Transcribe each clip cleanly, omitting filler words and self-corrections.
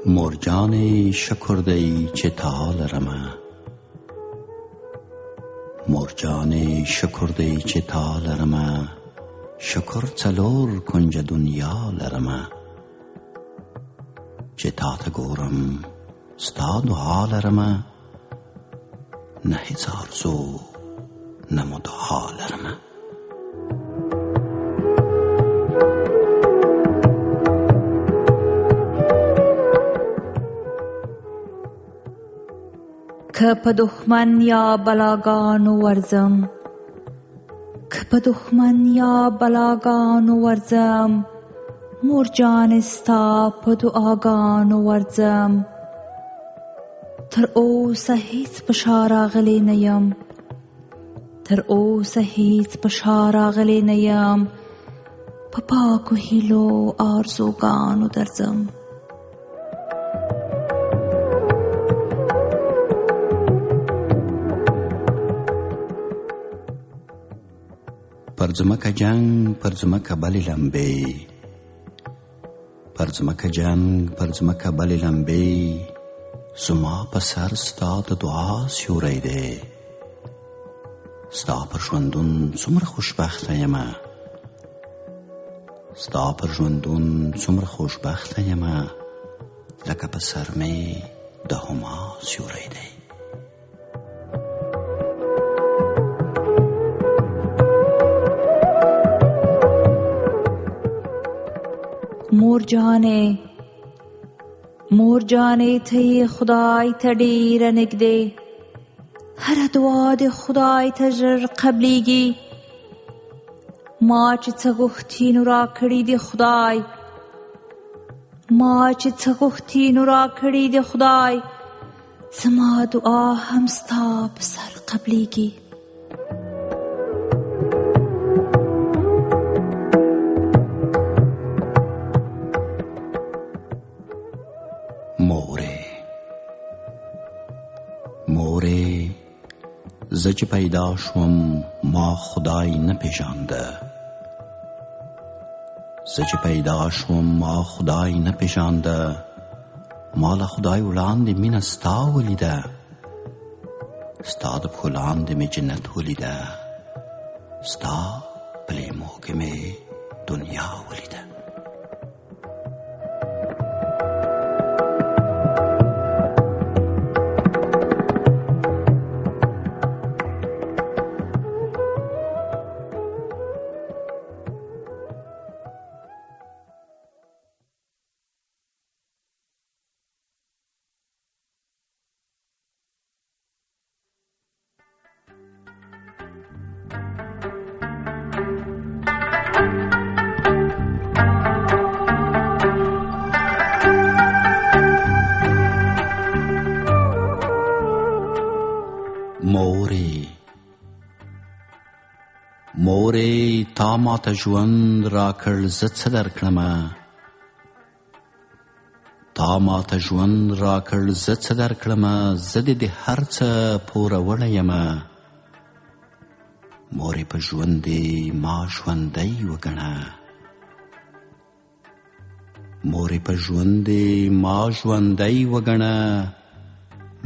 مرجان شکرده‌ای چه تا لرمه، مرجان شکرده‌ای چه تا لرمه، شکر چلور کنج دنیا لرمه. چه تا ته ګورم ستا دعا لرمه، نه هیڅ آرزو نه مو دعا لرمه. که په دښمن یا بلاګانو ورځم، که په دښمن یا بلاګانو ورځم، مور جان ستا په دعاګانو ورځم. تر اوسه هیڅ په شا راغلی نه یم، تر اوسه هیڅ په شا راغلی نه یم، په پاکو هیلو آرزوګانو درځم. پر ځمکه جنگ پر ځمکه بلې لمبې، پر ځمکه جنگ پر ځمکه بلې لمبې، زما په سر ستا د دعا سیوری دی. ستا پر ژوندون څومره خوشبخته یمه، ستا پر ژوندون څومره خوشبخته یمه، لکه په سر مې د هما سیوری دی. مور جانې ته یې خدای ته ډېره نږدې، هره دعا د خدای ته ژر قبلیږي. ما چې څه غوښتي نو راکړي د خدای، ما چې څه غوښتي نو راکړي د خدای، زما دعا هم ستا په سر قبلیږي. مورې زه چې پیدا شوم ما خدای نه پیژانده، زه چې پیدا شوم ما خدای نه پیژانده، ما له خدای وړاندې مینه ستا ولیده، ستا د پښو لاندې مې جنت ولیده، ستا په لیمو کې مې دنیا ولیده. مورې تا ماته ژوند راکړ زه څه درکړمه، تا ماته ژوند راکړ زه څه درکړمه، زه دې د هر څه پوروړی یمه. مورې په ژوند دې ما ژوندی وګڼه، مورې په ژوند دې ما ژوندی وګڼه،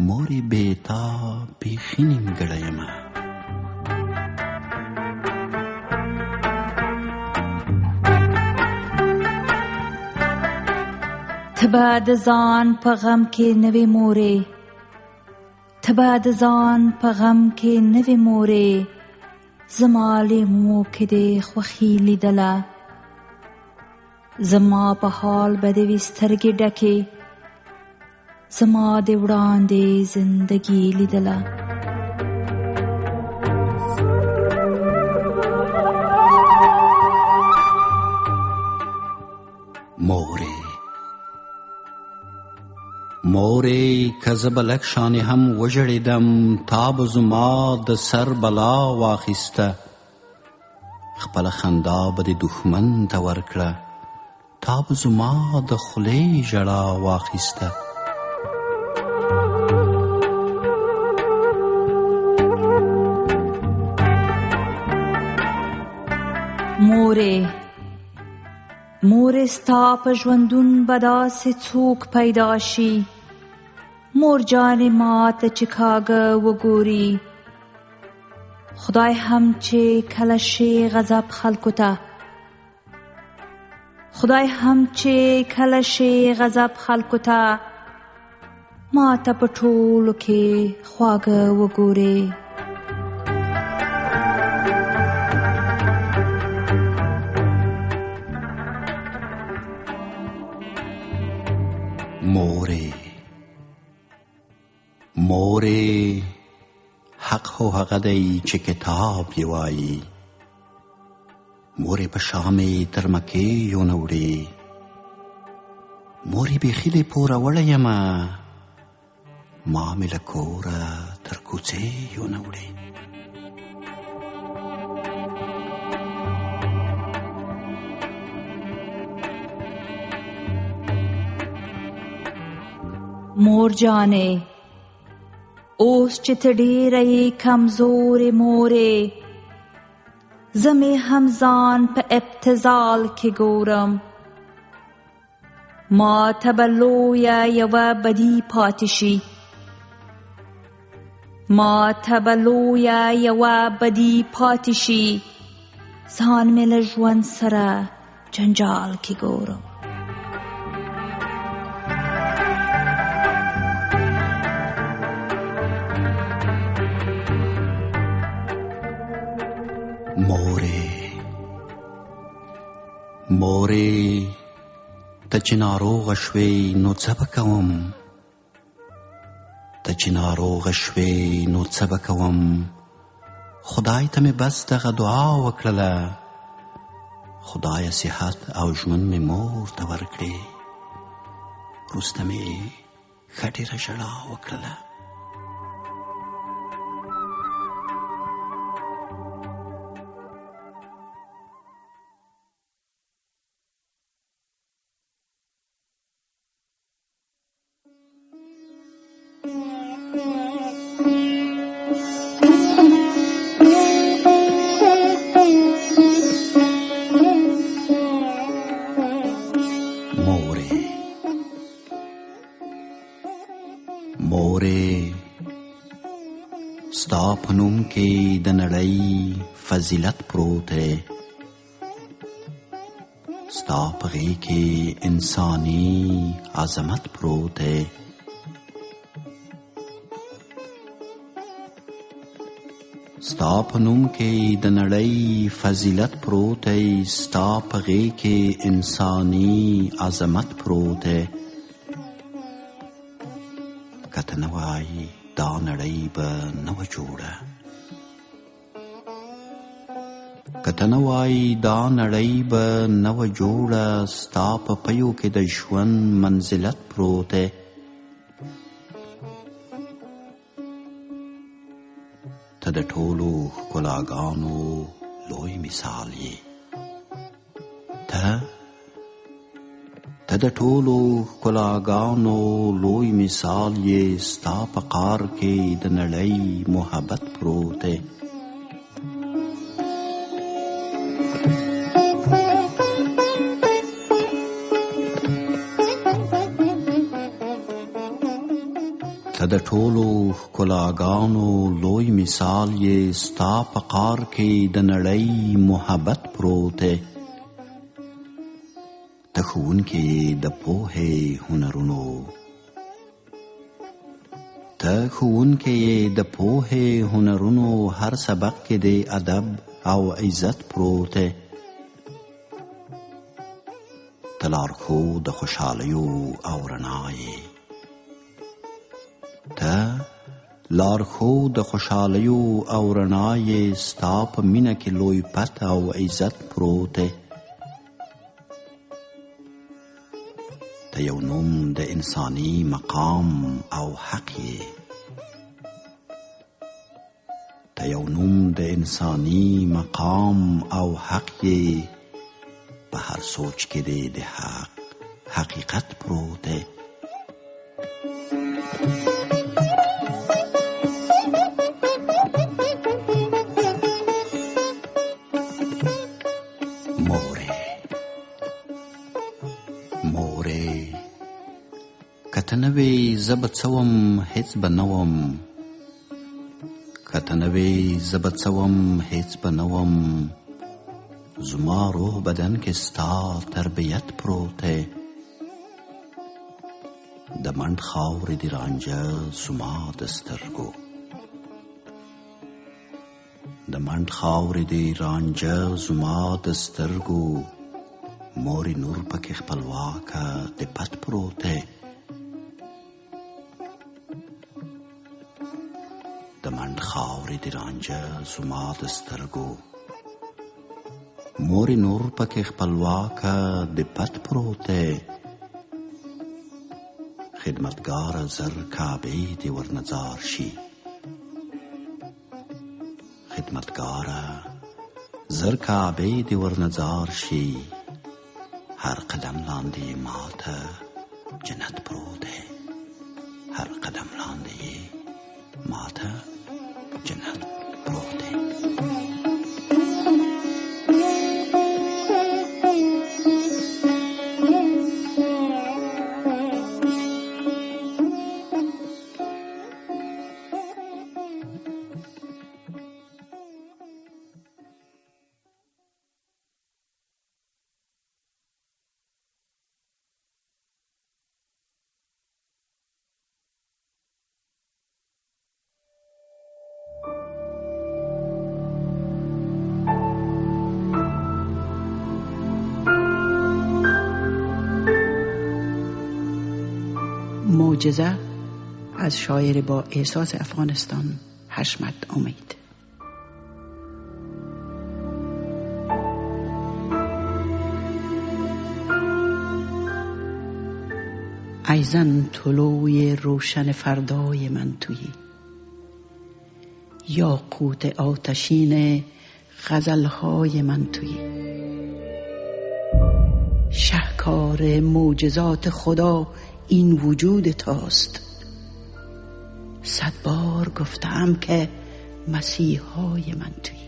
مورې بې تا بیخي نیمګړی یمه. ته به د ځان په غم کې نه وې مورې، ته به د ځان په غم کې نه وې مورې، زما لیمو کې دې خوښي لیدله، زما په حال به دې وي سترګې ډکې، زما دې وړاندې زندګي لیدله. مورې که زه به لږ شانې هم وژړېدم، تا به زما د سر بلا واخیسته، خپله خندا به دې دښمن ته ورکړه، تا به زما د خولې ژړا واخیسته. مورې مور ستا په ژوندون به داسې څوک پیدا شي مور جان ما ته چې کاږه وګوري. خدای هم چې کله شي غضب خلکو ته، خدای هم چې کله شي غضب خلکو ته، ما ته په ټولو کې خواږه وګوري. مورې حق خو هغه دی چې کتاب یې وایي. مورې په شامې تر مکې یونه وړې، مورې بیخي دې پوره وړی یمه، ما مې له کوره تر کوڅې یونه وړې. مور جانې اوس چې ته ډېره یې کمزورې مورې، زه مې هم ځان په ابتذال کې ګورم. ما ته به لویه یوه بدي پاتې شي، ما ته به لویه یوه بدي پاتې شي، ځان مې له ژوند سره جنجال کې ګورم. مورې ته چې ناروغه شوې نو څه به کوم، ته چې ناروغه شوې نو څه به کوم، خدای ته مې بس دغه دعا وکړله، خدایه صحت او ژوند مې مور ته ورکړې. وروسته مې ښه ډېره ژړا وکړله. مورې ستا په نوم کې د نړۍ فضیلت پروت دی، ستا په غېږ کې انساني عظمت پروت دی. ستا په نوم کې د نړۍ فضیلت پروت دی، ستا په غېږ کې انساني عظمت پروت دی. که ته نه وایې دا نړۍ به نه وه جوړه، که ته نه وایې دا نړۍ به نه وه جوړه، ستا په پیو کې د ژوند منزلت پروت دی. ته د ټولو ښکلاګانو لوی مثال یې، ته د ټولو ښکلاګانو لوی مثال یې، ستا په قار کې د نړۍ محبت پروت دی. ته د ټولو ښکلاګانو لوی مثال یې، ستا په قار کې د نړۍ محبت پروت دی. ته ښوونکې د پوهې هنرونو، ته ښوونکې د پوهې هنرونو، هر سبق کې د ادب او عزت پروت دی. ته لارښود د خوشحالیو او رڼا یې، ته لارښود د خوشحالیو او رڼا یې، ستا په مینه کې لوی پت او عزت پروت دی. ته یو نوم د انساني مقام او حق یې، ته یو نوم د انساني مقام او حق یې، په هر سوچ کې دې د حق حقیقت پروت دی. مورې که ته نه وې زه به څه وم هېڅ به نه وم که ته نه وې زه به څه وم هېڅ به نه وم زما روح بدن کې ستا تربیت پروت دی د منډ خاورې دي رانجه زما د سترګو د منډ خاورې دي رانجه زما د سترګو مورې نور پکې خپلواکه د پت پروت دی د منډ خاورې دي رانجه زما د سترګو مورې نور پکې خپلواکه د پت پروت دی خدمتگار زر کعبه دی ورنزار شي خدمتگار زر کعبه دی ورنزار شي هر قدم لاندې ماته جنت پروت دی هر قدم لاندې ماته جنت پروت دی معجزه از شاعر با احساس افغانستان حشمت امید. ای زن طلوع روشن فردای من تویی یاقوت آتشین غزلهای من تویی شهکار معجزات خدا این وجود تاست 100 بار گفتم که مسیحای من تویی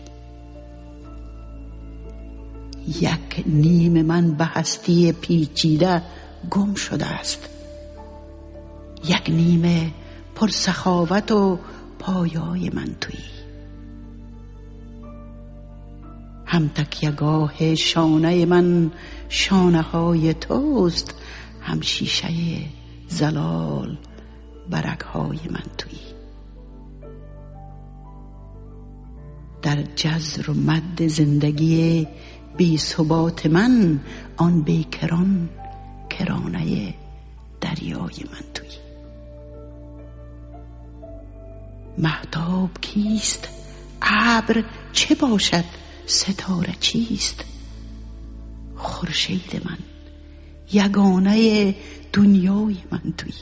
یک نیم من به هستی پیچیده گم شده است یک نیمه پر سخاوت و پایای من تویی هم تکیه‌گاه شانه من شانه های توست هم شیشه زلال برگ‌های من تویی در جزر و مد زندگی بی ثبات من آن بیکران کرانه دریای من تویی مهتاب کیست ابر چه باشد ستاره چیست خورشید من یگانه دنیای من تویی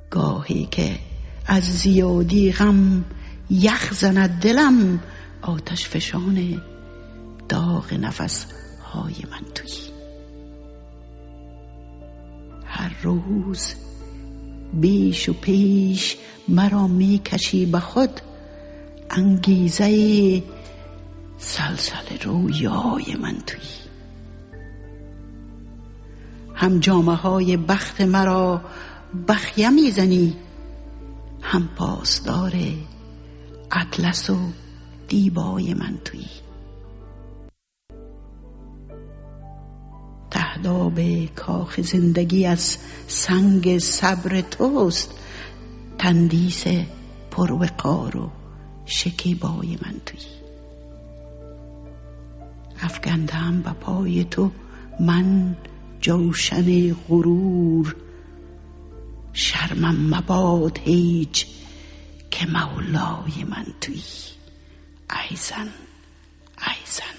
گاهی که از زیادی غم یخ زند دلم آتش فشان داغ نفس های من تویی هر روز بیش و پیش مرا می کشی به خود انگیزه سلسله رویای من تویی هم جامه های بخت مرا بخیه می زنی هم پاسدار اطلس و دیبای من تویی تهداب کاخ زندگی از سنگ صبر توست تندیس پروقار و شکیبای من تویی افکندم به پای تو من جوشن غرور شرمم مباد هیچ که مولای من تویی ای زن ای زن